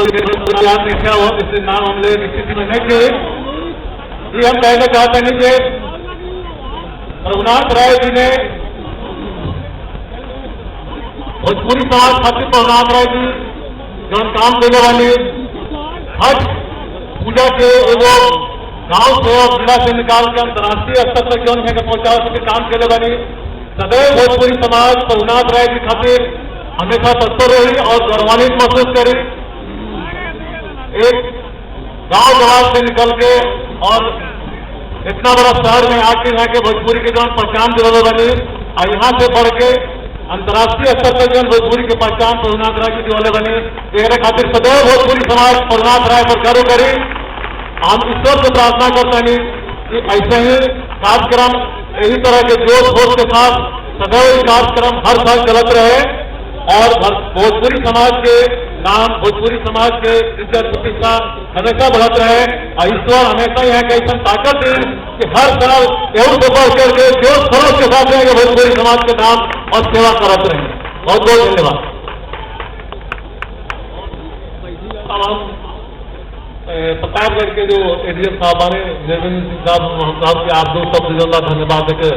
याद नहीं था, इसलिए नाम हमने निश्चित मैंने कि ये हम कहना चाहते हैं कि रघुनाथ राय जी ने भोजपुरी समाज खातिर रघुनाथ राय जी जो काम देने वाली हज पूजा के एगो गांव से और जिला से निकाल के अंतर्राष्ट्रीय स्तर तक जो है पहुंचा उसके काम के लिए बनी। सदैव भोजपुरी समाज रघुनाथ राय जी खातिर हमेशा तत्पर रही और गौरवान्वित महसूस करी। एक गांव जवाब से निकल के और इतना बड़ा शहर में आके यहाँ के भोजपुरी के जो पहचान जरूर बनी और यहाँ से बढ़ के अंतर्राष्ट्रीय स्तर तक जो भोजपुरी की पहचान रघुनाथ राय की वाले बनी। मेरे खातिर सदैव भोजपुरी समाज रघुनाथ राय पर गर्व करी। हम ईश्वर से प्रार्थना करते हैं कि ऐसे ही कार्यक्रम यही तरह के जोश होश के साथ सदैव कार्यक्रम हर साल चलत रहे और भोजपुरी समाज के नाम, भोजपुरी समाज के इज्जत प्रतिष्ठा हमेशा बढ़त रहे और ईश्वर हमेशा यहाँ के ऐसा ताकत दी कि हर साल एवं से बढ़ करके जोश खरोश के साथ रहेंगे भोजपुरी समाज के नाम और सेवा करते रहेंगे। बहुत बहुत धन्यवाद। अब हम प्रतापगढ़ के जो एडीएम साहब निर्मल सिंह साहब के आप दो शब्द धन्यवाद देकर